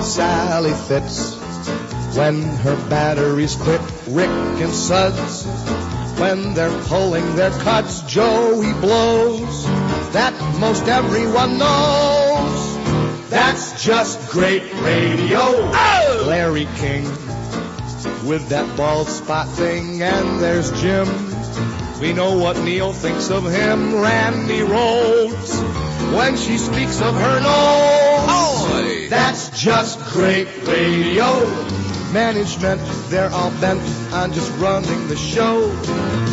Sally fits when her batteries quit. Rick and Suds when they're pulling their cuts. Joey blows that most everyone knows. That's just great radio. Oh! Larry King with that bald spot thing. And there's Jim. We know what Neil thinks of him. Randy Rhodes when she speaks of her nose. Oh, that's just great radio. Management, they're all bent on just running the show.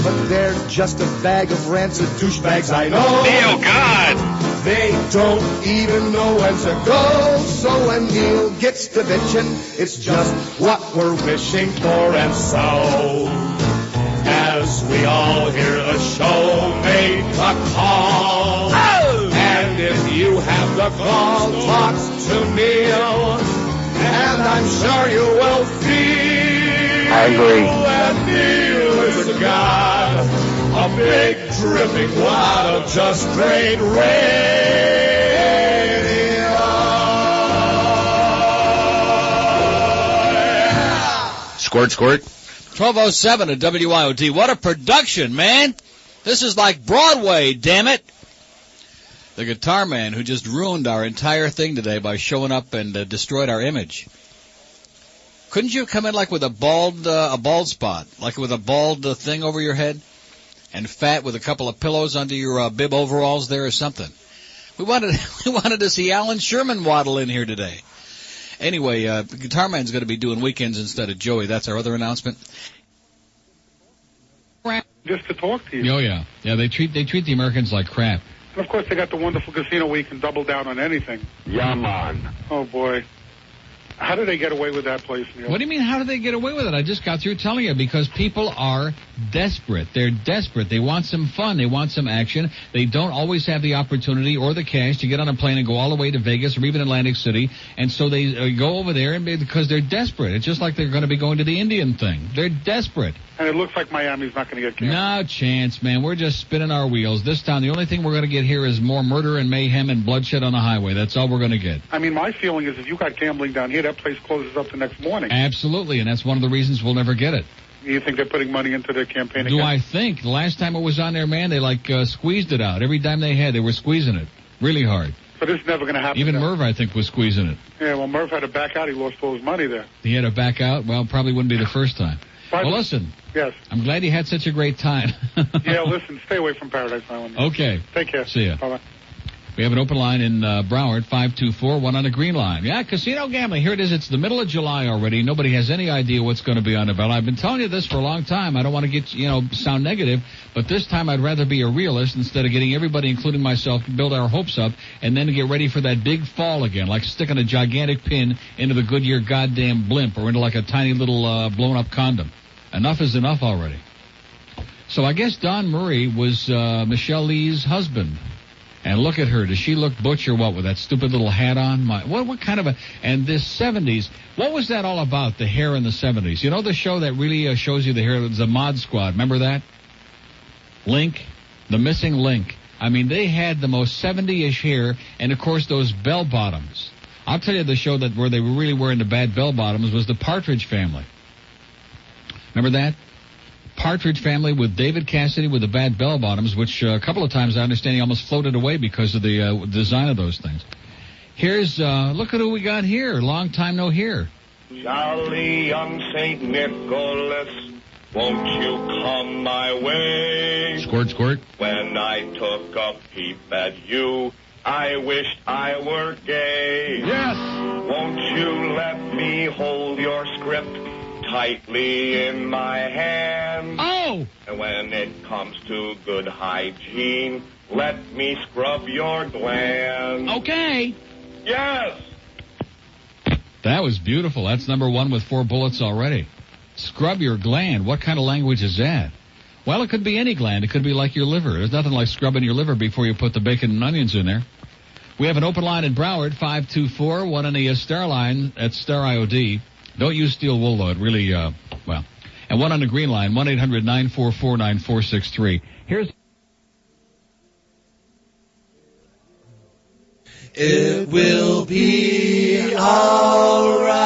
But they're just a bag of rancid douchebags, I know. Neil, God! They don't even know when to go. So when Neil gets to bitching, it's just what we're wishing for. And so, as we all hear the show, make a call. Oh! And if you have the call, talk to Neil. And I'm sure you will feel. I agree. That Neil is a god, a big dripping wad of just great radio. Squirt, squirt. 12:07 at WIOD. What a production, man. This is like Broadway, damn it. The guitar man who just ruined our entire thing today by showing up and destroyed our image. Couldn't you come in like with a bald spot, like with a bald thing over your head, and fat with a couple of pillows under your bib overalls there or something? We wanted to see Alan Sherman waddle in here today. Anyway, the guitar man's going to be doing weekends instead of Joey. That's our other announcement. Just to talk to you. Oh yeah, they treat the Americans like crap. And of course, they got the wonderful casino where you can double down on anything. Yeah, man. Oh, boy. How do they get away with that place, Neil? What do you mean, how do they get away with it? I just got through telling you, because people are desperate. They're desperate. They want some fun. They want some action. They don't always have the opportunity or the cash to get on a plane and go all the way to Vegas or even Atlantic City, and so they go over there and because they're desperate. It's just like they're going to be going to the Indian thing. They're desperate. And it looks like Miami's not going to get canceled. No chance, man. We're just spinning our wheels. This time, the only thing we're going to get here is more murder and mayhem and bloodshed on the highway. That's all we're going to get. I mean, my feeling is if you got gambling down here, that place closes up the next morning. Absolutely, and that's one of the reasons we'll never get it. You think they're putting money into their campaign again? Do I think? The last time it was on there, man, they squeezed it out. Every dime they had, they were squeezing it really hard. But it's never going to happen. Even Merv, I think, was squeezing it. Yeah, well, Merv had to back out. He lost all his money there. He had to back out? Well, probably wouldn't be the first time. Well, listen. Yes. I'm glad you had such a great time. Yeah, listen, stay away from Paradise Island. Okay. Take care. See ya. Bye-bye. We have an open line in Broward, 524-1 on the green line. Yeah, casino gambling. Here it is. It's the middle of July already. Nobody has any idea what's going to be on the ballot. I've been telling you this for a long time. I don't want to get, sound negative, but this time I'd rather be a realist instead of getting everybody, including myself, build our hopes up and then get ready for that big fall again, like sticking a gigantic pin into the Goodyear goddamn blimp or into like a tiny little blown-up condom. Enough is enough already. So I guess Don Murray was Michelle Lee's husband. And look at her. Does she look butch or what with that stupid little hat on? What kind of a... And this 70s, what was that all about, the hair in the 70s? You know the show that really shows you the hair? The Mod Squad. Remember that? Link? The Missing Link. I mean, they had the most 70-ish hair, and, of course, those bell-bottoms. I'll tell you the show that where they were really wearing the bad bell-bottoms was the Partridge Family. Remember that? Partridge Family with David Cassidy with the bad bell-bottoms, which a couple of times I understand he almost floated away because of the design of those things. Here's, look at who we got here. Long time no hear. Jolly young St. Nicholas, won't you come my way? Squirt, squirt. When I took a peep at you, I wished I were gay. Yes. Won't you let me hold your script tightly in my hand? Oh! And when it comes to good hygiene, let me scrub your gland. Okay. Yes! That was beautiful. That's number one with 4 bullets already. Scrub your gland. What kind of language is that? Well, it could be any gland. It could be like your liver. There's nothing like scrubbing your liver before you put the bacon and onions in there. We have an open line in Broward, 524-1 on the Star line at Star IOD. Don't use steel wool, though. It really, well. And 1 on the green line, 1-800-944-9463. Here's... It will be alright.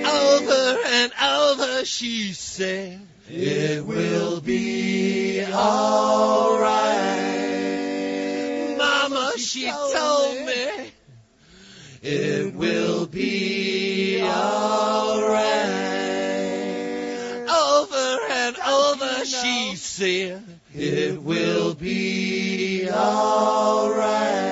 Over and over she said, it will be alright. Mama, she told me, it will be alright. Over and over she said, it will be alright.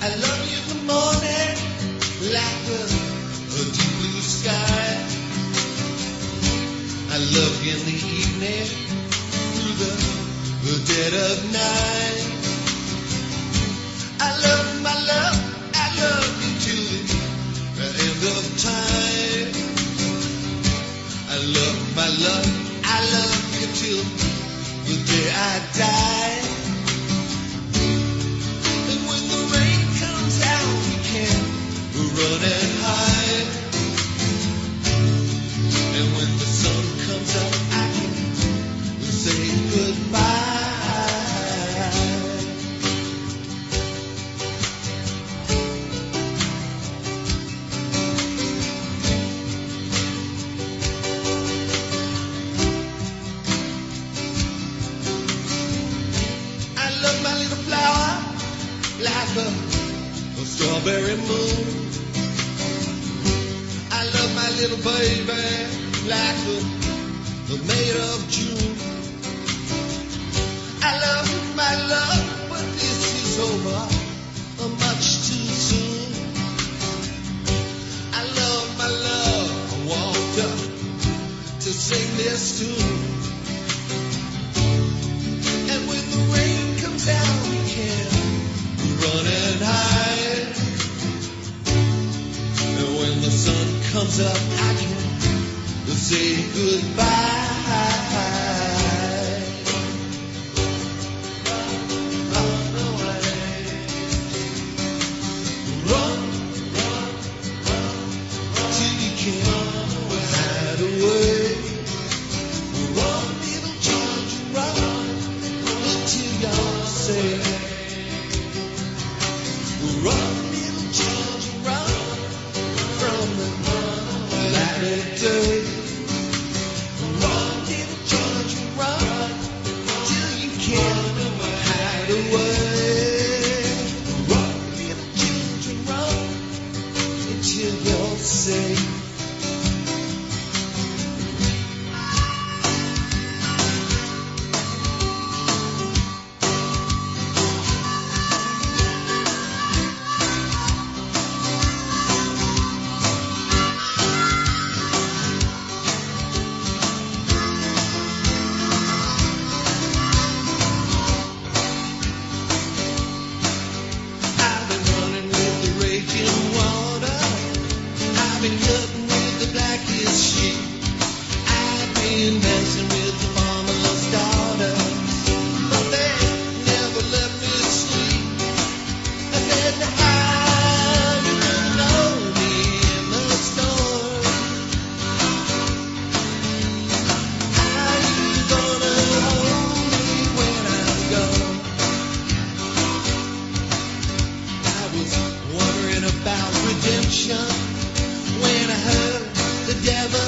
I love you in the morning like a deep blue sky. I love you in the evening through the dead of night. I love my love, I love you till the end of time. I love my love, I love you till the day I die. And when the rain comes down, we can run and hide. And when the sun comes up, I can say goodbye. I love my little flower like a strawberry moon. I love my little baby like the maid of June. I love my love, but this is over much too soon. I love my love, I walked up to sing this tune. And when the rain comes down, we can run and hide. And when the sun comes up, I can say goodbye. Run away. Run, run, run, till you can't hide away. Run, little children, run, until you're safe. Run, little children, run from the light of day. Run, little children, run till you can't hide away. Run, little children, run until you're safe. I've been running with the raging water. I've been cutting with the blackest sheep. I've been messing with the farmer's daughter, but they never let me sleep. I said, how you know me in the storm? How you gonna hold me when I'm gone? I was wondering about redemption when I heard the devil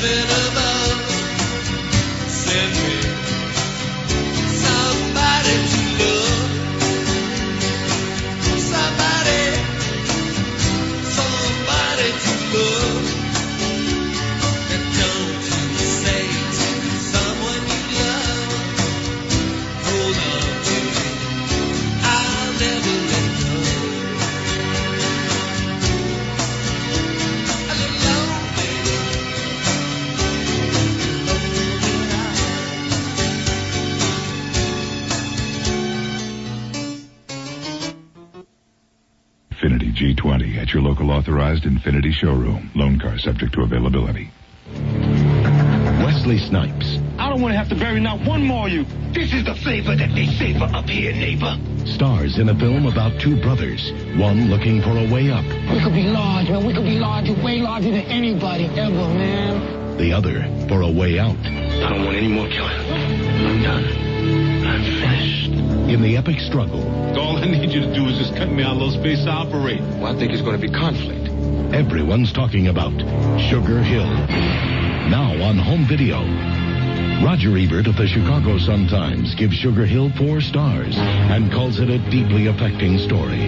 heaven above, send me somebody to love. Somebody to love. And don't you say to someone you love, hold on to me, I'll never let go. A little lonely, Infiniti G20 at your local authorized Infiniti showroom. Loan car subject to availability. Wesley Snipes. I don't want to have to bury not one more of you. This is the flavor that they savor up here, neighbor. Stars in a film about two brothers, one looking for a way up. We could be large, man. We could be larger, way larger than anybody ever, man. The other for a way out. I don't want any more killing. I'm done. I'm finished. In the epic struggle, all I need you to do is just cut me out of low space to operate. Well, I think it's going to be conflict. everyone's talking about Sugar Hill. Now on home video. Roger Ebert of the Chicago Sun-Times gives Sugar Hill 4 stars and calls it a deeply affecting story.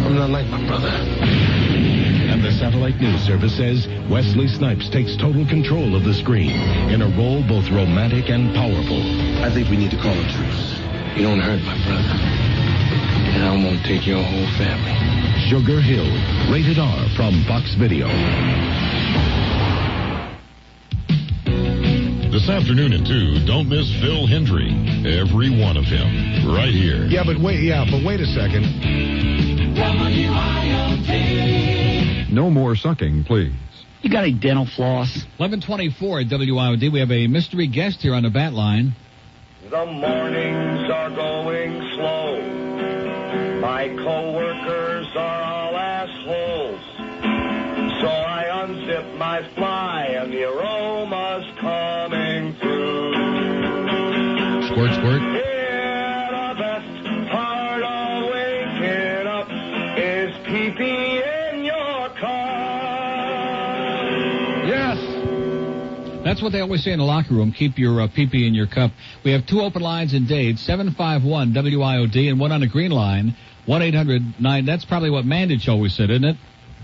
I'm not like my brother. And the Satellite News Service says Wesley Snipes takes total control of the screen in a role both romantic and powerful. I think we need to call a truce. You don't hurt my brother, and I won't take your whole family. Sugar Hill, rated R from Fox Video. This afternoon at 2, don't miss Phil Hendry. Every one of him. Right here. Yeah, but wait a second. WIOD. No more sucking, please. You got a dental floss? 1124 at WIOD. We have a mystery guest here on the bat line. The mornings are going slow. My co-workers are all assholes. So I unzip my fly and the aroma's coming through. Squirt, squirt. Yeah, the best part of waking up is pee-pee in your car. Yes. That's what they always say in the locker room. Keep your pee-pee in your cup. We have 2 open lines in Dade, 751 WIOD, and 1 on the green line, 1-800-9. That's probably what Mandich always said, isn't it?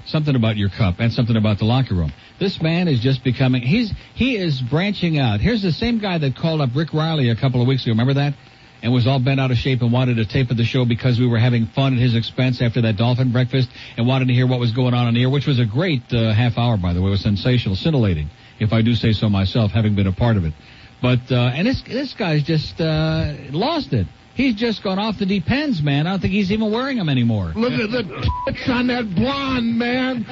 Something about your cup and something about the locker room. This man is just becoming, he is branching out. Here's the same guy that called up Rick Riley a couple of weeks ago. Remember that? And was all bent out of shape and wanted a tape of the show because we were having fun at his expense after that dolphin breakfast and wanted to hear what was going on the air, which was a great half hour, by the way. It was sensational, scintillating, if I do say so myself, having been a part of it. But, and this guy's just lost it. He's just gone off the deep ends, man. I don't think he's even wearing them anymore. Look at the tits on that blonde, man.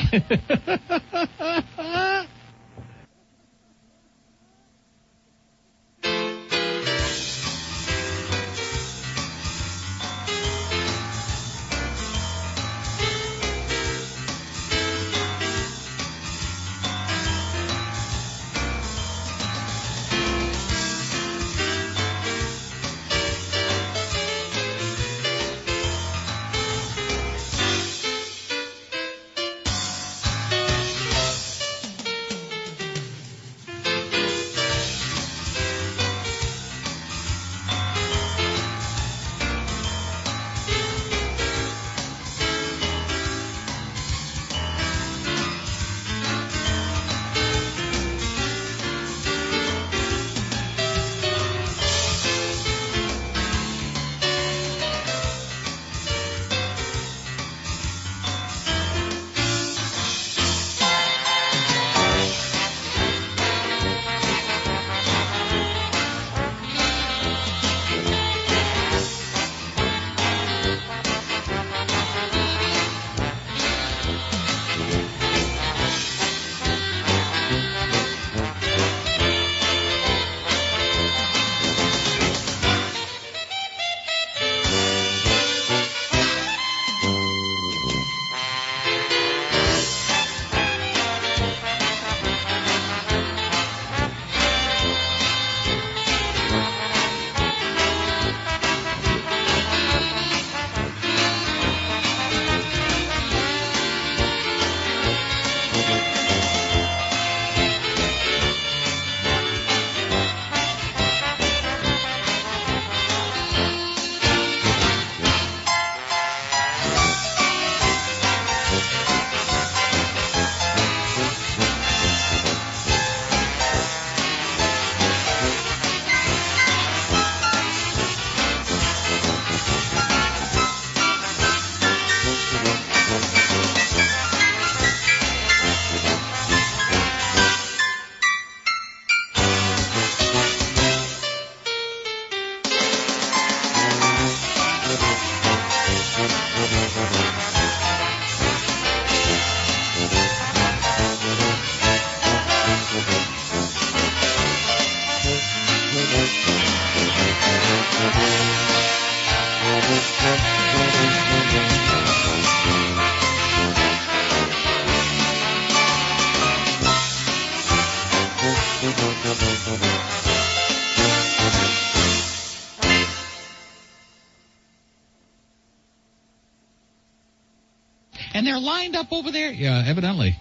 And they're lined up over there? Yeah, evidently.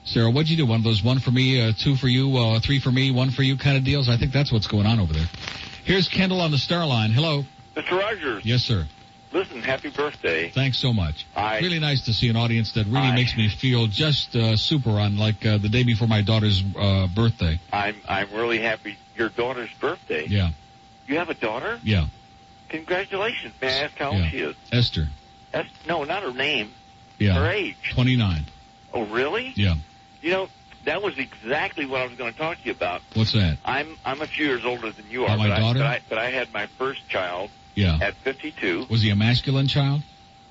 Sarah, what'd you do? One of those 1 for me, 2 for you, 3 for me, 1 for you kind of deals? I think that's what's going on over there. Here's Kendall on the Star Line. Hello. Mr. Rogers. Yes, sir. Listen, happy birthday. Thanks so much. Really nice to see an audience that really makes me feel just super on like the day before my daughter's birthday. I'm really happy. Your daughter's birthday? Yeah. You have a daughter? Yeah. Congratulations. May I ask how old she is? Esther. No, not her name. Yeah. Her age. 29. Oh, really? Yeah. You know, that was exactly what I was going to talk to you about. What's that? I'm a few years older than you are. My daughter? But I had my first child Yeah. at 52. Was he a masculine child?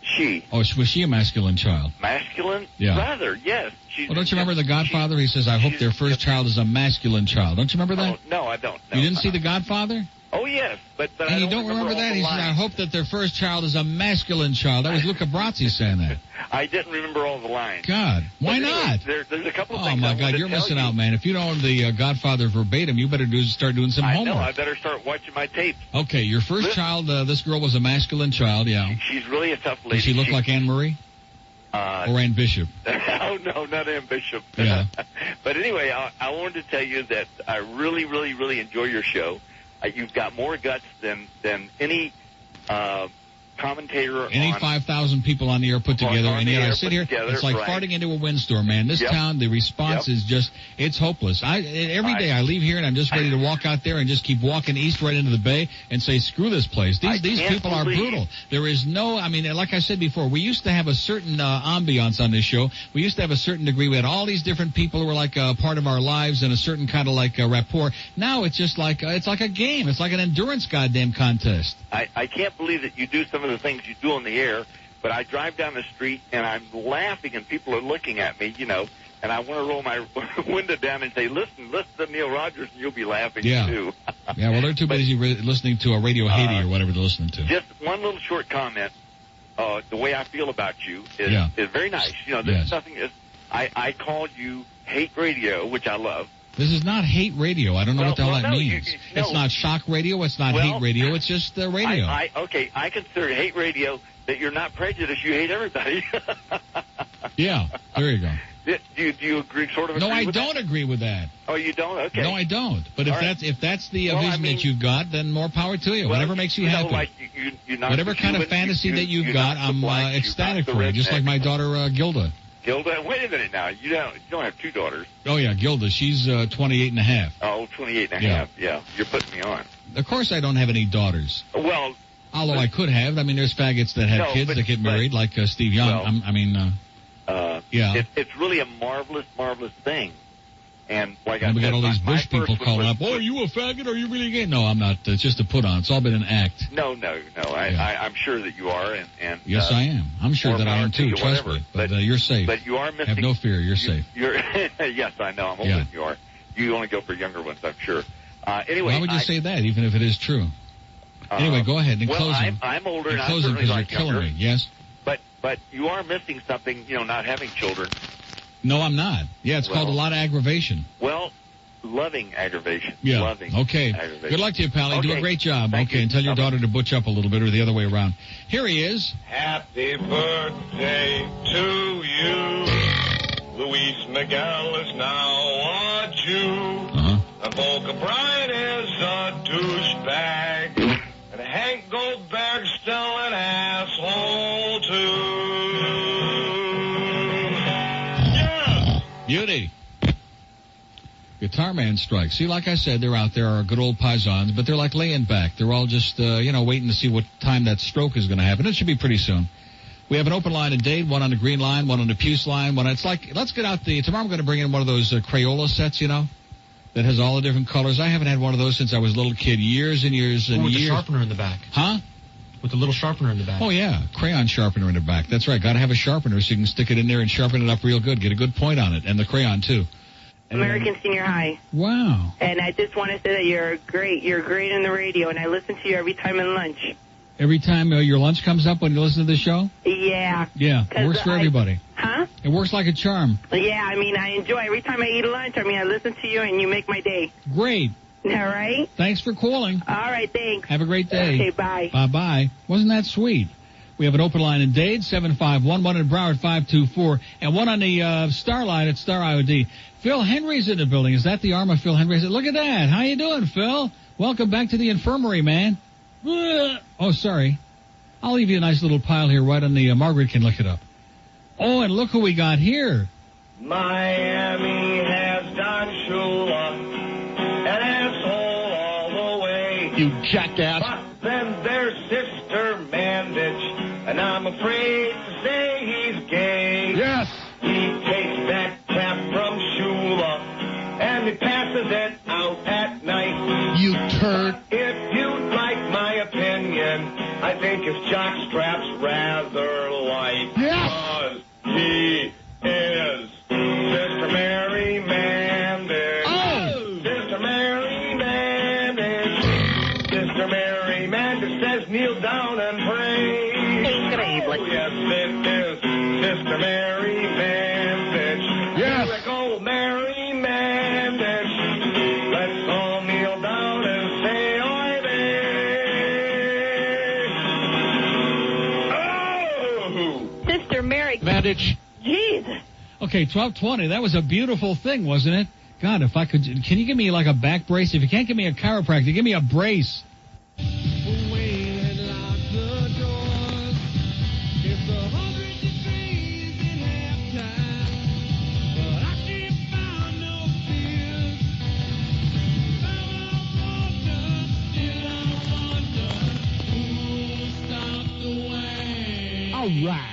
She. Oh, was she a masculine child? Masculine? Yeah. Rather, yes. Well, don't you remember The Godfather? He says, I hope their first child is a masculine child. Don't you remember that? No, I don't. No, you didn't see The Godfather? Oh, yes. But and I you don't remember that? He says, I hope that their first child is a masculine child. That was Luca Brasi saying that. I didn't remember all the lines. God, why not? There's a couple of Oh, things my I God, wanted you're to tell missing you. out, man. If you don't know The Godfather verbatim, you better start doing some homework. I know. I better start watching my tapes. Okay, your first child, this girl was a masculine child, yeah. She's really a tough lady. Does she look like Anne Marie? Or Ann Bishop? Oh, no, not Ann Bishop. Yeah. But anyway, I wanted to tell you that I really, really, really enjoy your show. You've got more guts than any commentator Any on 5,000 people on the air put together, and yet I sit here, it's like farting into a windstorm, man. This town, the response is just, it's hopeless. Every day I leave here and I'm just ready to walk out there and just keep walking east right into the bay and say, screw this place. These people are brutal. There is no, I mean, like I said before, we used to have a certain ambiance on this show. We used to have a certain degree. We had all these different people who were like a part of our lives and a certain kind of like rapport. Now it's just like, it's like a game. It's like an endurance goddamn contest. I can't believe that you do some of the things you do on the air, but I drive down the street and I'm laughing and people are looking at me, you know, and I want to roll my window down and say, listen to Neil Rogers and you'll be laughing too. Yeah, well, they're too busy listening to a Radio Haiti or whatever they're listening to. Just one little short comment. The way I feel about you is very nice. You know, there's nothing. I called you Hate Radio, which I love. This is not hate radio. I don't know what the hell that means. It's not shock radio. It's not hate radio. It's just radio. I consider hate radio that you're not prejudiced. You hate everybody. Yeah, there you go. Do you agree? Sort of. No, agree I with don't that? agree with that. Oh, you don't? Okay. No, I don't. But if that's the vision that you've got, then more power to you. Well, Whatever makes you happy. Like you're not Whatever kind of fantasy that you've got, I'm ecstatic for you. Just like my daughter Gilda. Gilda, wait a minute now. You don't have two daughters. Oh, yeah, Gilda. She's 28 and a half. Oh, 28 and a half. Yeah, you're putting me on. Of course I don't have any daughters. Well, although I could have. I mean, there's faggots that have kids that get married, like Steve Young. Yeah. It's really a marvelous, marvelous thing. And like we got all these Bush people calling up, oh, are you a faggot? Are you really gay? No, I'm not. It's just a put on. It's all been an act. No. I'm sure that you are. And yes, I am. I'm sure that I am too. Trust me. But you're safe. But you are missing. Have no fear. You're safe. Yes, I know. I'm older than you are. You only go for younger ones, I'm sure. Anyway. Why would you say that, even if it is true? Anyway, go ahead and close it. I'm older and I'm close it certainly because like you're killing younger. me. Yes. But you are missing something. Not having children. No, I'm not. Yeah, it's called a lot of aggravation. Well. Loving aggravation. Yeah. Loving aggravation. Good luck to you, Pally. Okay. Do a great job. Thank you. And tell your daughter to butch up a little bit or the other way around. Here he is. Happy birthday to you. Luis Miguel is now a Jew. And Volker Bryan is a douchebag. And Hank Goldberg's still an asshole too. Yeah. Beauty. Guitar Man strike. See, like I said, they're out there, are good old paisans, but they're like laying back. They're all just, waiting to see what time that stroke is going to happen. It should be pretty soon. We have an open line in Dade, one on the green line, one on the Puce line. It's like, let's get out tomorrow I'm going to bring in one of those Crayola sets, that has all the different colors. I haven't had one of those since I was a little kid, years and years and with years. With the sharpener in the back. Huh? With the little sharpener in the back. Oh, yeah. Crayon sharpener in the back. That's right. Got to have a sharpener so you can stick it in there and sharpen it up real good. Get a good point on it. And the crayon, too. American Senior High. Wow. And I just want to say that you're great. You're great in the radio, and I listen to you every time in lunch. Every time your lunch comes up when you listen to the show? Yeah. Yeah, it works for everybody. Huh? It works like a charm. Yeah, I enjoy every time I eat lunch. I listen to you, and you make my day. Great. All right. Thanks for calling. All right, thanks. Have a great day. Okay, bye. Bye-bye. Wasn't that sweet? We have an open line in Dade, 751, one in Broward, 524, and one on the Star line at Star IOD. Phil Henry's in the building. Is that the arm of Phil Henry? Look at that. How you doing, Phil? Welcome back to the infirmary, man. Oh, sorry. I'll leave you a nice little pile here right on the, Margaret can look it up. Oh, and look who we got here. Miami has Don Shula, an asshole all the way. You jackass. But then there's Sister Mandich, and I'm afraid to say he's gay. Yes. He takes that crap from Shula, and he passes it out at night. You turd. If you'd like my opinion, I think his jockstrap's rather light. Yes. He is Sister Mary Mandich. Oh! Sister Mary Mandich. Sister Mary Mandich says kneel down and pray. Oh, yes, it is Sister Mary Mandich. Yes. Here we go, Mary Mandich. Let's all kneel down and say oy vey. Oh! Sister Mary. Mandich. Jesus. Okay, 12:20. That was a beautiful thing, wasn't it? God, if I could, can you give me like a back brace? If you can't give me a chiropractor, give me a brace. All right.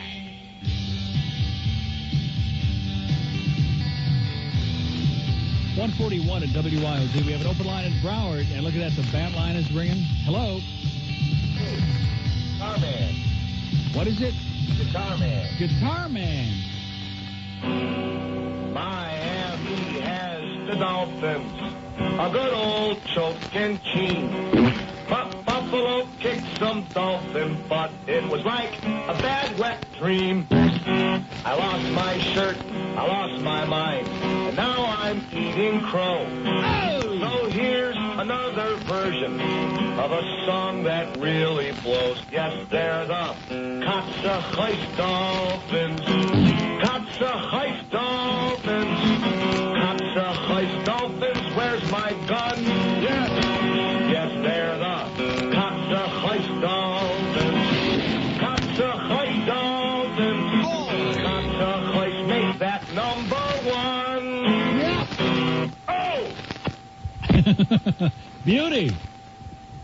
.141 at WIOD. We have an open line in Broward, and look at that, the bat line is ringing. Hello? Guitar Man. What is it? Guitar Man. Guitar Man. Miami has the Dolphins. A good old choking team. Buffalo kicked some dolphin, but it was like a bad wet dream. I lost my shirt, I lost my mind, and now I'm eating crow. Oh! So here's another version of a song that really blows. Yes, they're the Katsa Dolphins. Katsa Dolphins. Katsa Dolphins, where's my gun? Yes, yes, they're the Katsa Dolphins. Katsa Dolphins. Katsa make that number one. Oh! Beauty.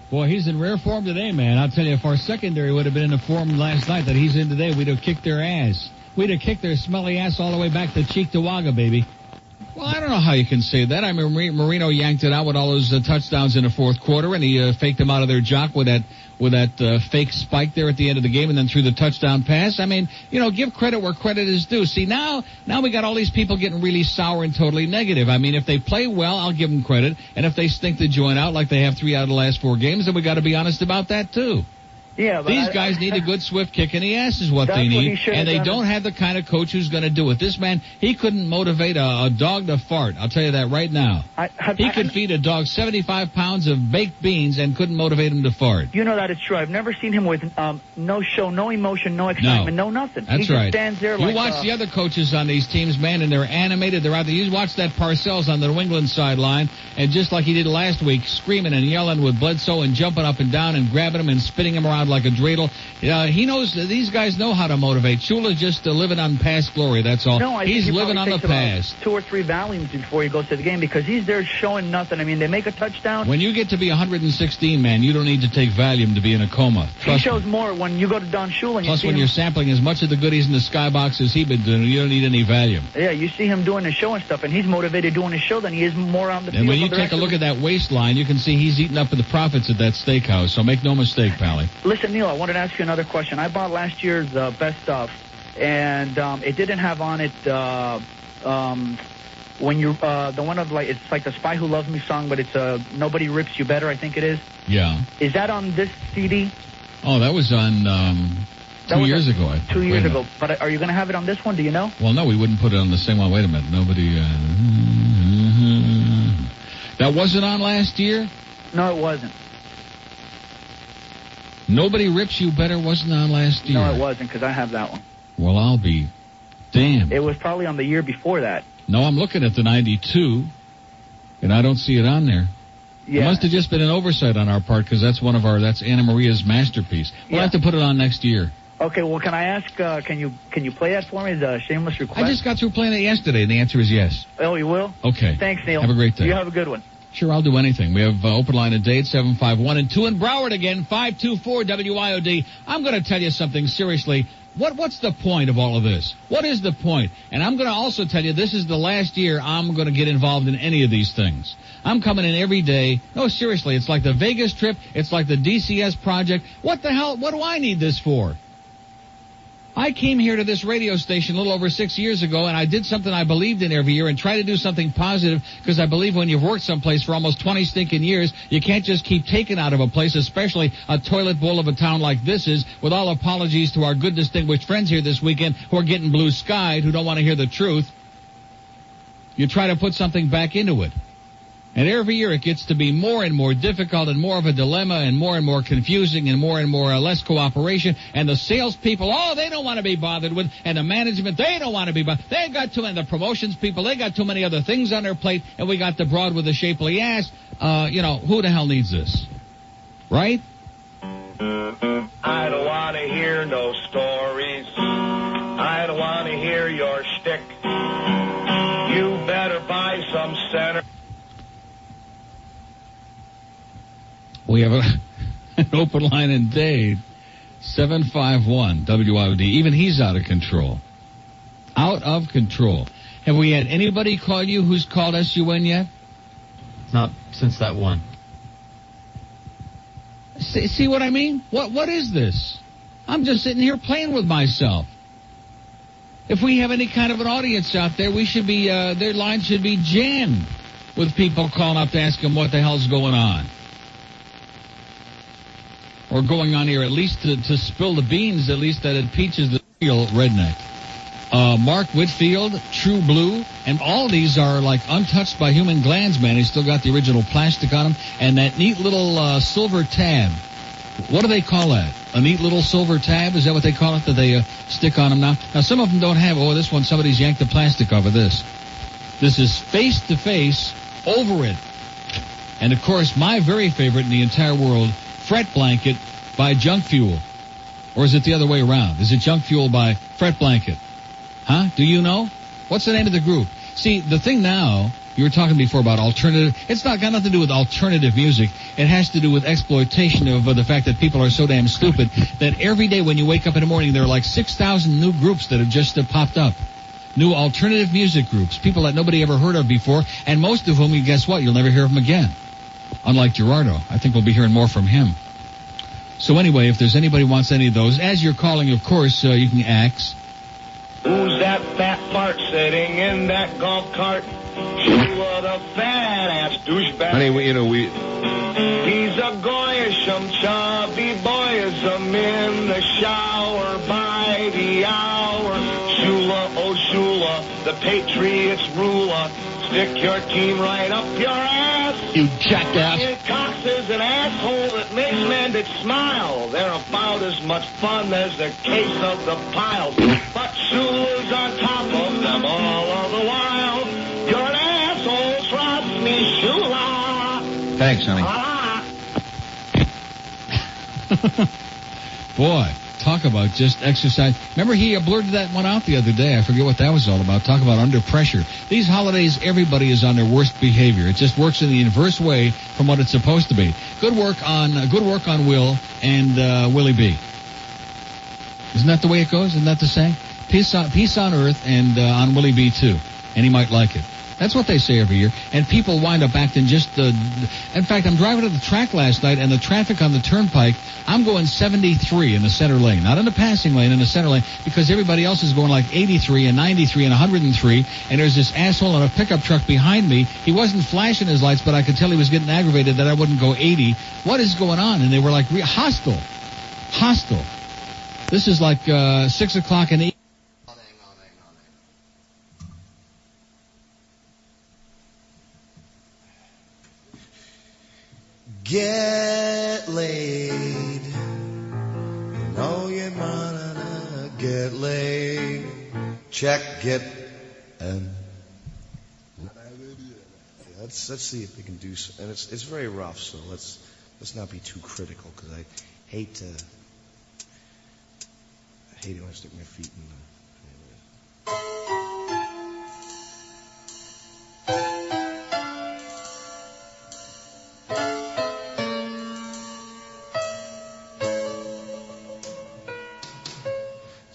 Boy, he's in rare form today, man. I'll tell you, if our secondary would have been in the form last night that he's in today, we'd have kicked their ass. We'd have kicked their smelly ass all the way back to Cheektowaga, baby. Well, I don't know how you can say that. I mean, Marino yanked it out with all those touchdowns in the fourth quarter, and he faked them out of their jock with that fake spike there at the end of the game, and then threw the touchdown pass. I mean, you know, give credit where credit is due. See, now we got all these people getting really sour and totally negative. I mean, if they play well, I'll give them credit, and if they stink the joint out like they have 3 out of the last 4 games, then we got to be honest about that too. Yeah, but these guys need a good swift kick in the ass is what they need, and they don't have the kind of coach who's going to do it. This man, he couldn't motivate a dog to fart. I'll tell you that right now. He could feed a dog 75 pounds of baked beans and couldn't motivate him to fart. You know that it's true. I've never seen him with no show, no emotion, no excitement, no nothing. That's he right. Just stands there you like, watch the other coaches on these teams, man, and they're animated. They're out there. You watch that Parcells on the New England sideline, and just like he did last week, screaming and yelling with Bledsoe and jumping up and down and grabbing him and spinning him around like a dreidel. He knows these guys know how to motivate. Shula's just living on past glory. That's all. No, he's living on the past. 2 or 3 Valiums before he goes to the game because he's there showing nothing. I mean, they make a touchdown. When you get to be 116, man, you don't need to take Valium to be in a coma. He shows more when you go to Don Shula. Plus, when you're sampling as much of the goodies in the skybox as he's been doing, you don't need any Valium. Yeah, you see him doing the show and stuff, and he's motivated doing his show than he is more on the field. And when you take a look at that waistline, you can see he's eating up the profits at that steakhouse. So make no mistake, Pally. Listen, Neil, I wanted to ask you another question. I bought last year's best stuff, and it didn't have on it when you the one of like it's like the Spy Who Loves Me song, but it's Nobody Rips You Better, I think it is. Yeah. Is that on this CD? Oh, that was on 2 years ago. 2 years ago. But are you going to have it on this one? Do you know? Well, no, we wouldn't put it on the same one. Wait a minute. Nobody. That wasn't on last year? No, it wasn't. Nobody Rips You Better wasn't on last year. No, it wasn't, because I have that one. Well, I'll be damned. It was probably on the year before that. No, I'm looking at the 92, and I don't see it on there. Yeah. It must have just been an oversight on our part, because that's Anna Maria's masterpiece. We'll have to put it on next year. Okay, well, can I ask, can you play that for me, the shameless request? I just got through playing it yesterday, and the answer is yes. Oh, you will? Okay. Thanks, Neil. Have a great day. You have a good one. Sure, I'll do anything. We have open line at date 751 and 2 in Broward again, 524 WIOD. I'm going to tell you something seriously. What's the point of all of this? What is the point? And I'm going to also tell you this is the last year I'm going to get involved in any of these things. I'm coming in every day. No, seriously, it's like the Vegas trip. It's like the DCS project. What the hell? What do I need this for? I came here to this radio station a little over 6 years ago, and I did something I believed in every year and try to do something positive, because I believe when you've worked someplace for almost 20 stinking years, you can't just keep taking out of a place, especially a toilet bowl of a town like this is, with all apologies to our good distinguished friends here this weekend who are getting blue-skied, who don't want to hear the truth. You try to put something back into it. And every year it gets to be more and more difficult and more of a dilemma and more confusing and more less cooperation. And the salespeople, they don't want to be bothered with. And the management, they don't want to be bothered. They've got too many, the promotions people, they got too many other things on their plate. And we got the broad with the shapely ass. Who the hell needs this? Right? I don't want to hear no stories. I don't want to hear your shtick. You better buy some center. We have an open line in Dade, 751 WIOD. Even he's out of control. Out of control. Have we had anybody call you who's called SUN yet? Not since that one. See what I mean? What is this? I'm just sitting here playing with myself. If we have any kind of an audience out there, we should be, their line should be jammed with people calling up to ask them what the hell's going on. Or going on here, at least to spill the beans, at least that it peaches the real redneck. Mark Whitfield, True Blue, and all these are like untouched by human glands, man. He's still got the original plastic on them. And that neat little silver tab. What do they call that? A neat little silver tab? Is that what they call it that they stick on them now? Now, some of them don't have, this one, somebody's yanked the plastic off of this. This is face-to-face over it. And, of course, my very favorite in the entire world, Fret Blanket by Junk Fuel. Or is it the other way around? Is it Junk Fuel by Fret Blanket? Huh? Do you know? What's the name of the group? See, the thing now, you were talking before about alternative. It's not got nothing to do with alternative music. It has to do with exploitation of the fact that people are so damn stupid that every day when you wake up in the morning, there are like 6,000 new groups that have just popped up. New alternative music groups. People that nobody ever heard of before, and most of whom, guess what? You'll never hear of them again. Unlike Gerardo. I think we'll be hearing more from him. So anyway, if there's anybody who wants any of those, as you're calling, of course, you can ask. Who's that fat fart sitting in that golf cart? Sheila the fat-ass douchebag. Honey, He's a goyish, chubby boyism in the shower by the hour. Shula, oh Shula, the Patriots ruler. Stick your team right up your ass. You jackass. Ian Cox is an asshole that makes men that smile. They're about as much fun as the case of the pile. But Shula's on top of them all of the while. You're an asshole, trust me, Shula. Thanks, honey. Boy, talk about just exercise. Remember he blurted that one out the other day. I forget what that was all about. Talk about under pressure. These holidays, everybody is on their worst behavior. It just works in the inverse way from what it's supposed to be. Good work on Will and Willie B. Isn't that the way it goes? Isn't that the saying? Peace on earth and on Willie B too. And he might like it. That's what they say every year. And people wind up acting just in fact, I'm driving to the track last night, and the traffic on the turnpike, I'm going 73 in the center lane. Not in the passing lane, in the center lane, because everybody else is going like 83 and 93 and 103, and there's this asshole in a pickup truck behind me. He wasn't flashing his lights, but I could tell he was getting aggravated that I wouldn't go 80. What is going on? And they were like hostile. This is like 6 o'clock in the evening. Get laid. check it, and let's see if we can do. And it's very rough, so let's not be too critical, because I hate when I stick my feet in the.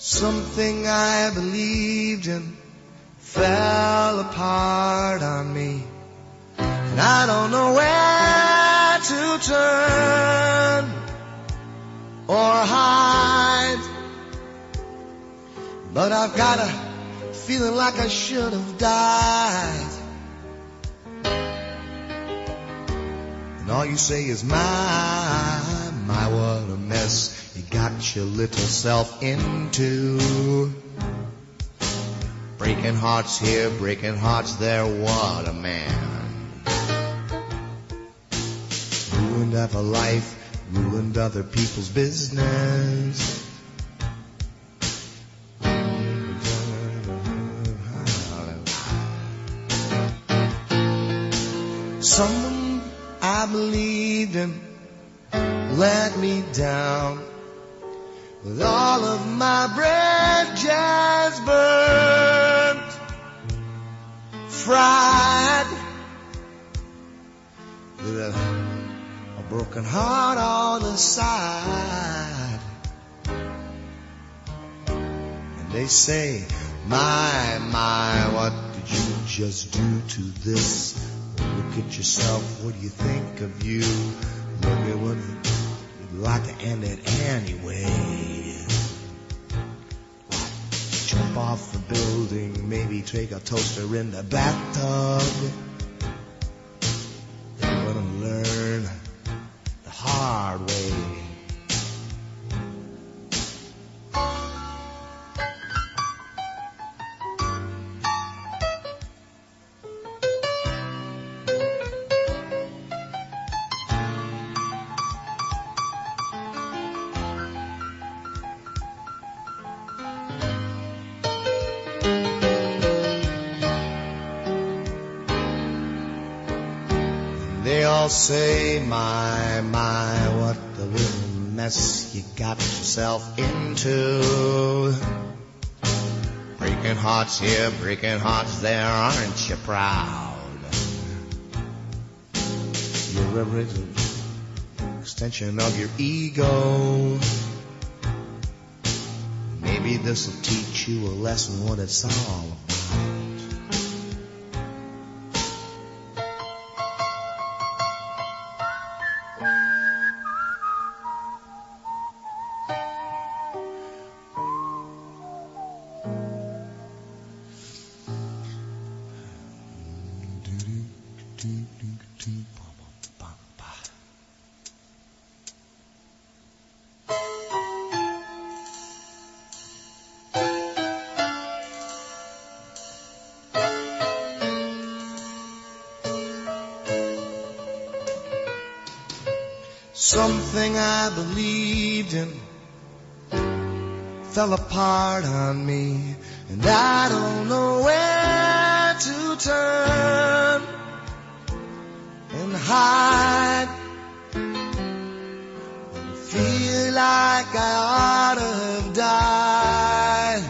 Something I believed in fell apart on me, and I don't know where to turn or hide. But I've got a feeling like I should have died. And all you say is my, what a mess you got your little self into. Breaking hearts here, breaking hearts there, what a man. Ruined up a life, ruined other people's business. Someone I believed in let me down, with all of my bridges burned, fried, with a broken heart on the side. And they say, my, what did you just do to this? Look at yourself, what do you think of you? Look at what you'd like to end it anyway. Jump off the building, maybe take a toaster in the bathtub. You're gonna learn the hard way. They all say, my, what a little mess you got yourself into. Breaking hearts here, breaking hearts there, aren't you proud? You're a extension of your ego. Maybe this'll teach you a lesson what it's all about. Something I believed in fell apart on me, and I don't know where to turn and hide. I feel like I ought to have died.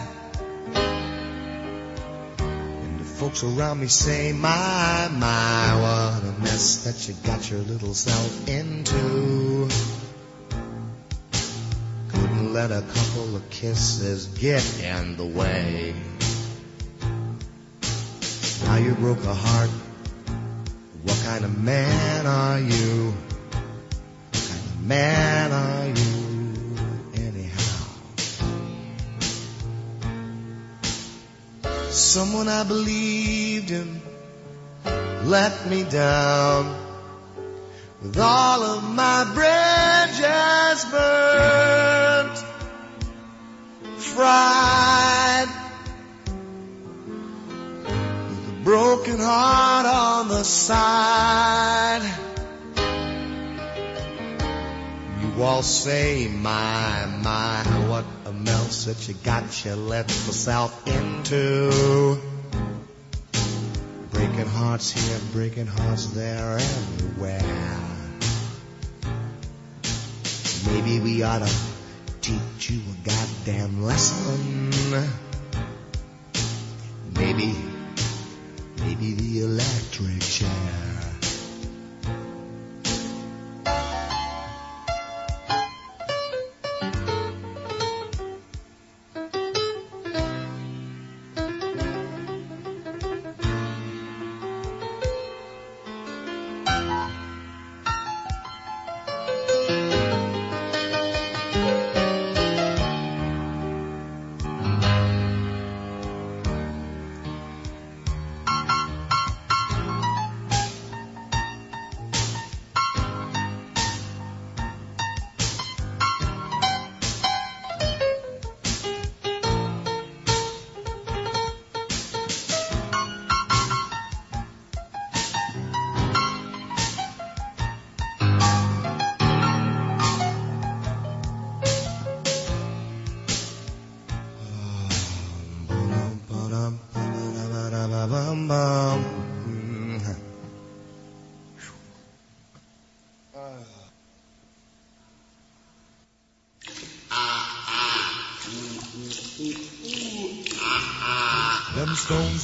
And the folks around me say, my, what a mess that you got your little self into. Couldn't let a couple of kisses get in the way. Now you broke a heart. What kind of man are you? What kind of man are you anyhow? Someone I believed in let me down, with all of my bridges burnt, fried, with a broken heart on the side. You all say, my, what a mess lives that you got you let myself into. Breaking hearts here, breaking hearts there, everywhere. Maybe we ought to teach you a goddamn lesson. Maybe the electric chair.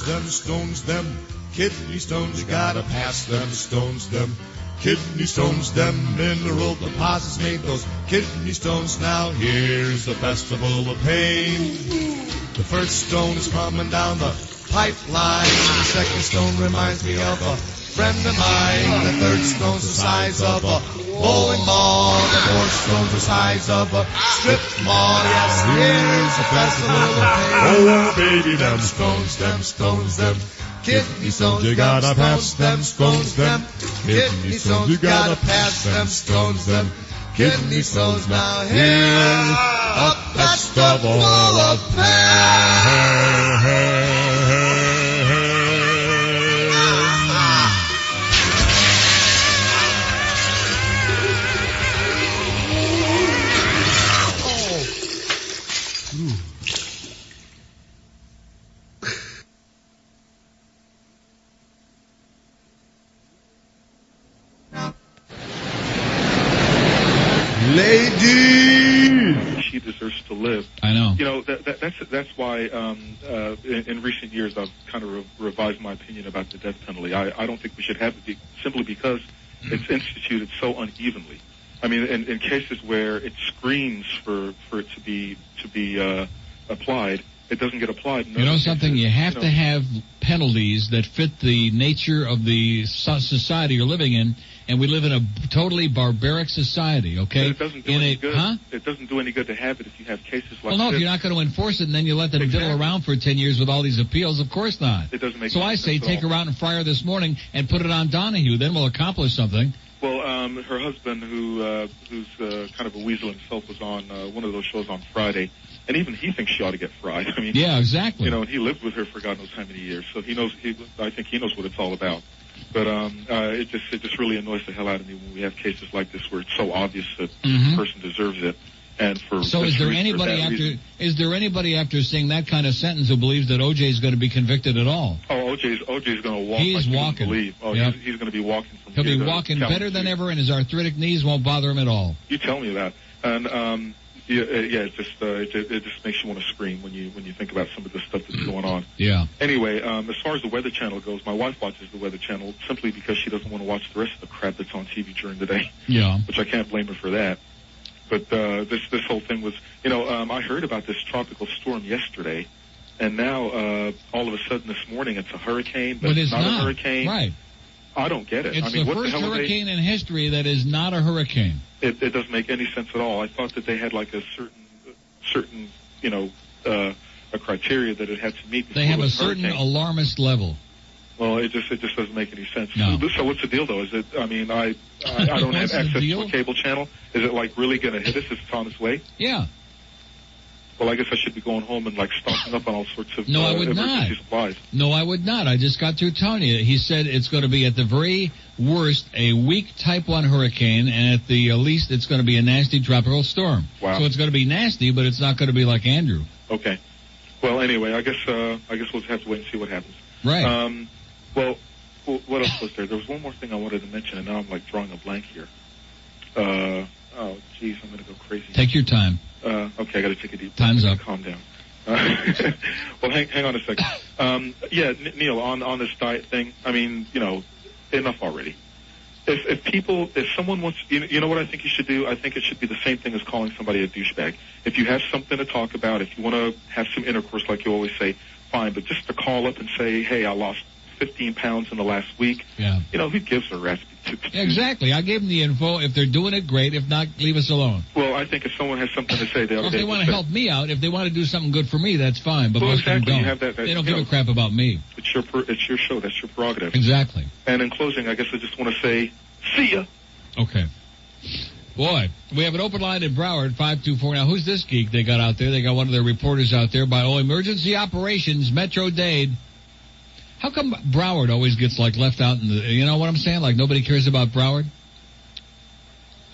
Them stones, them kidney stones, you gotta pass them stones, them kidney stones, them mineral deposits made those kidney stones. Now here's the festival of pain. The first stone is coming down the pipeline. The second stone reminds me of a friend of mine. The third stone's the size of a bowling ball. The fourth stone's the size of a strip mall. Yes, here's the festival of pain. Oh, baby, them stones, them kidney stones, you gotta pass them stones, them kidney stones, you gotta pass them stones, them kidney stones. Now here's a festival of pain. Lady, she deserves to live. I know. You know that's why in recent years I've kind of revised my opinion about the death penalty. I don't think we should have it simply because it's instituted so unevenly. I mean, in cases where it screams for it to be applied, it doesn't get applied. You know something? You have to have penalties that fit the nature of the society you're living in. And we live in a totally barbaric society, okay? But it doesn't do any good. Huh? It doesn't do any good to have it if you have cases like this. Well, no, if you're not going to enforce it and then you let them diddle around for 10 years with all these appeals, of course not. It doesn't make So I say take her out and fry her this morning and put it on Donahue. Then we'll accomplish something. Well, her husband, who's kind of a weasel himself, was on one of those shows on Friday. And even he thinks she ought to get fried. I mean, yeah, exactly. You know, and he lived with her for God knows how many years, so he knows. I think he knows what it's all about. But it just really annoys the hell out of me when we have cases like this where it's so obvious that the person deserves it. And for so is there anybody after seeing that kind of sentence who believes that O.J. is going to be convicted at all? Oh, O.J.'s going to walk. He's walking. Believe. Oh, yep. He's going to be walking from. He'll be walking better than ever, and his arthritic knees won't bother him at all. You tell me that. And it just makes you want to scream when you think about some of the stuff that's going on. Yeah. Anyway, as far as the Weather Channel goes, my wife watches the Weather Channel simply because she doesn't want to watch the rest of the crap that's on TV during the day. Yeah. Which I can't blame her for that. But this whole thing was, I heard about this tropical storm yesterday, and now all of a sudden this morning it's a hurricane, but it's not a hurricane. Right. I don't get it. It's the first hurricane in history that is not a hurricane. It doesn't make any sense at all. I thought that they had like a certain a criteria that it had to meet. They have a certain alarmist level. Well, it just doesn't make any sense. No. So what's the deal, though? Is it? I mean, I don't have access to a cable channel. Is it like really going to hit us if it's on its way? Yeah. well, I guess I should be going home and like stocking up on all sorts of No, I would emergency not. supplies. No, I would not. I just got through telling you. He said it's going to be at the very worst a weak Type 1 hurricane, and at the least it's going to be a nasty tropical storm. Wow. So it's going to be nasty, but it's not going to be like Andrew. Okay. Well, anyway, I guess we'll just have to wait and see what happens. Right. Well, what else was there? There was one more thing I wanted to mention, and now I'm like drawing a blank here. Oh, geez, I'm going to go crazy. Take your time. Okay, I got to take a deep breath. Time's up. Calm down. Well, hang on a second. Yeah, Neil, on this diet thing, I mean, enough already. If someone wants, you know what I think you should do? I think it should be the same thing as calling somebody a douchebag. If you have something to talk about, if you want to have some intercourse, like you always say, fine. But just to call up and say, hey, I lost 15 pounds in the last week. Yeah. Who gives a rat's? Exactly. I gave them the info. If they're doing it, great. If not, leave us alone. Well, I think if someone has something to say, Well, if they want to help me out, if they want to do something good for me, that's fine. But Well, most exactly. of them You don't. have that- They don't give a crap about me. It's your show. That's your prerogative. Exactly. And in closing, I guess I just want to say, see ya. Okay. Boy, we have an open line in Broward, 524. Now, who's this geek they got out there? They got one of their reporters out there by Emergency Operations, Metro-Dade. How come Broward always gets, left out in the... You know what I'm saying? Like, nobody cares about Broward?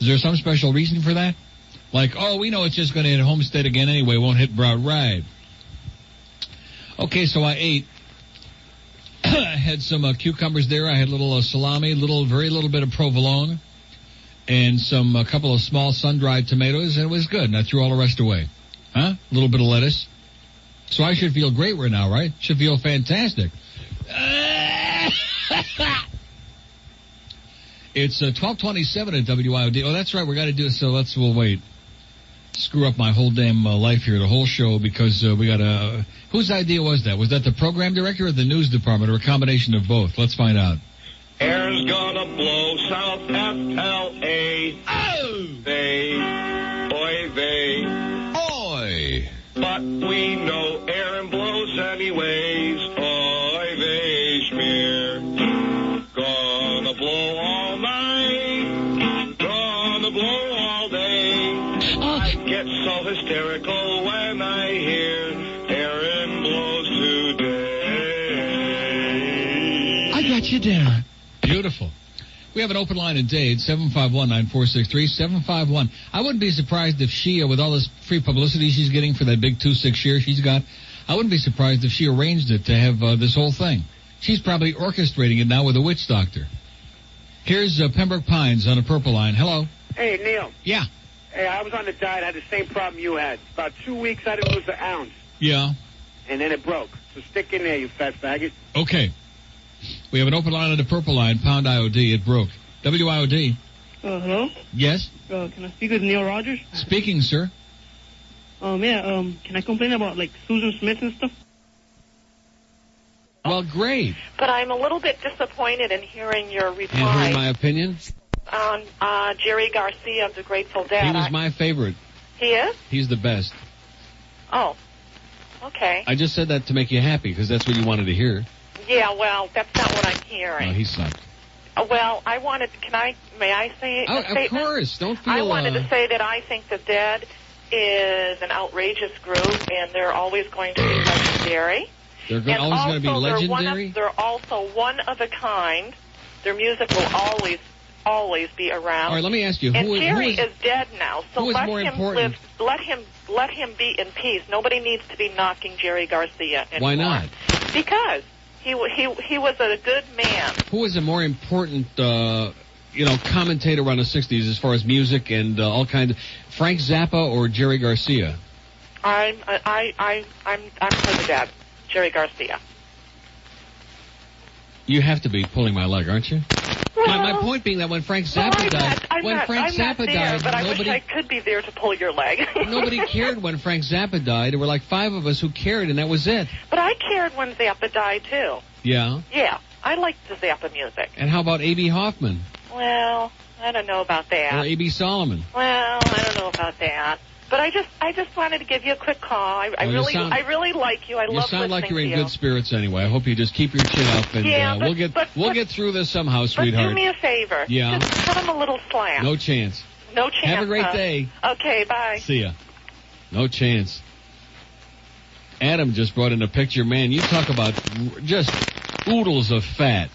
Is there some special reason for that? We know it's just going to hit Homestead again anyway. Won't hit Broward. Right. Okay, so I ate. I had some cucumbers there. I had a little salami, very little bit of provolone, and a couple of small sun-dried tomatoes, and it was good. And I threw all the rest away. Huh? A little bit of lettuce. So I should feel great right now, right? Should feel fantastic. It's 12:27 at WIOD. Oh, that's right. We got to do it. So we'll wait. Screw up my whole damn life here, the whole show, because we got a... Whose idea was that? Was that the program director or the news department, or a combination of both? Let's find out. Air's gonna blow south FLA. Oh! They. Oi! But we know air blows anyways. Oy vey schmear. Gonna blow all night. Gonna blow all day. I get so hysterical when I hear Aaron blows today. I got you down. Beautiful. We have an open line in Dade, 751-9463, 751. I wouldn't be surprised if she, with all this free publicity she's getting for that big 2-6 share she's got, I wouldn't be surprised if she arranged it to have this whole thing. She's probably orchestrating it now with a witch doctor. Here's Pembroke Pines on a purple line. Hello. Hey, Neil. Yeah. Hey, I was on the diet. I had the same problem you had. About 2 weeks, I didn't lose an ounce. Yeah. And then it broke. So stick in there, you fat faggot. Okay. We have an open line on the purple line, pound IOD. It broke. WIOD. Hello? Yes? Can I speak with Neil Rogers? Speaking, sir. Can I complain about, Susan Smith and stuff? Well, great. But I'm a little bit disappointed in hearing your And here's reply my opinion. on Jerry Garcia of the Grateful Dead. He was my favorite. He is? He's the best. Oh, okay. I just said that to make you happy, because that's what you wanted to hear. Yeah, well, that's not what I'm hearing. No, he sucked. Well, may I say Oh, a statement? of course. Don't feel... I wanted to say that I think the Dead is an outrageous group, and they're always going to be legendary. They're always going to be legendary? They're also one of a kind. Their music will always be around. All right, let me ask you. And Jerry is dead now, so who is let more him important? live. Let him be in peace. Nobody needs to be knocking Jerry Garcia anymore. Why not? Because he was a good man. Who was a more important, commentator around the 60s as far as music and all kinds of... Frank Zappa or Jerry Garcia? I'm for the Dead. Jerry Garcia. You have to be pulling my leg, aren't you? Well, my point being that when Frank Zappa died, I'm not there, but I wish I could be there to pull your leg. Nobody cared when Frank Zappa died. There were 5 of us who cared, and that was it. But I cared when Zappa died too. Yeah? Yeah, I liked the Zappa music. And how about A.B. Hoffman? Well, I don't know about that. Or A.B. Solomon? Well, I don't know about that. But I just wanted to give you a quick call. I really like you. I love listening to you. You sound like you're in good spirits anyway. I hope you just keep your chin up, and we'll get through this somehow, sweetheart. But do me a favor. Yeah. Just cut him a little slack. No chance. No chance. Have a great day. Okay, bye. See ya. No chance. Adam just brought in a picture. Man, you talk about just oodles of fat.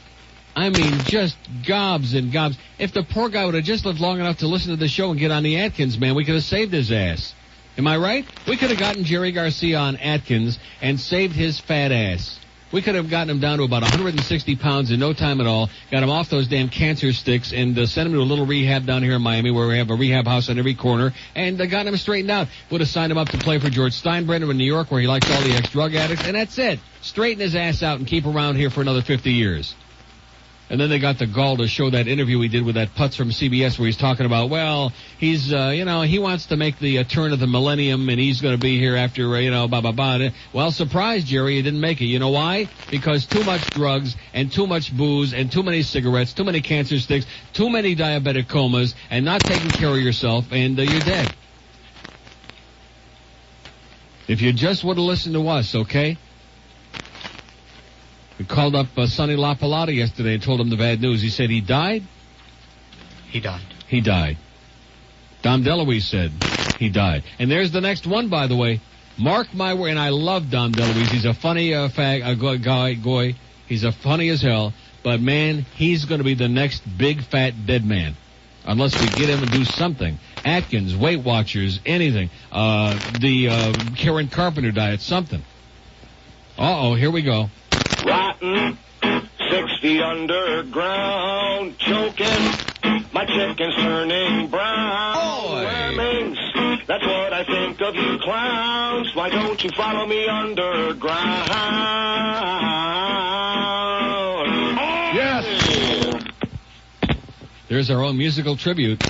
I mean, just gobs and gobs. If the poor guy would have just lived long enough to listen to the show and get on the Atkins, man, we could have saved his ass. Am I right? We could have gotten Jerry Garcia on Atkins and saved his fat ass. We could have gotten him down to about 160 pounds in no time at all, got him off those damn cancer sticks, and sent him to a little rehab down here in Miami where we have a rehab house on every corner, and got him straightened out. Would have signed him up to play for George Steinbrenner in New York where he likes all the ex-drug addicts, and that's it. Straighten his ass out and keep around here for another 50 years. And then they got the gall to show that interview we did with that putz from CBS where he's talking about, well, he's, he wants to make the turn of the millennium and he's going to be here after, blah, blah, blah. Well, surprise, Jerry, he didn't make it. You know why? Because too much drugs and too much booze and too many cigarettes, too many cancer sticks, too many diabetic comas, and not taking care of yourself, and you're dead. If you just would have listened to us, okay? We called up Sonny LaPalata yesterday and told him the bad news. He said he died. He died. He died. Dom DeLuise said he died. And there's the next one, by the way. Mark my word, and I love Dom DeLuise. He's a funny guy. He's a funny as hell. But, man, he's going to be the next big, fat, dead man. Unless we get him and do something. Atkins, Weight Watchers, anything. The Karen Carpenter diet, something. Uh-oh, here we go. Rotten, 6 feet underground, choking, my chicken's turning brown. Lemmings, that's what I think of you clowns. Why don't you follow me underground? Yes! There's our own musical tribute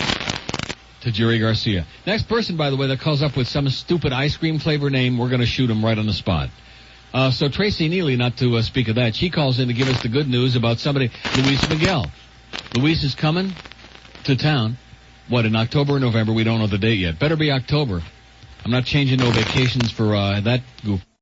to Jerry Garcia. Next person, by the way, that calls up with some stupid ice cream flavor name, we're going to shoot him right on the spot. So Tracy Neely, not to speak of that, she calls in to give us the good news about somebody, Luis Miguel. Luis is coming to town. What, in October or November? We don't know the date yet. Better be October. I'm not changing no vacations for that goof.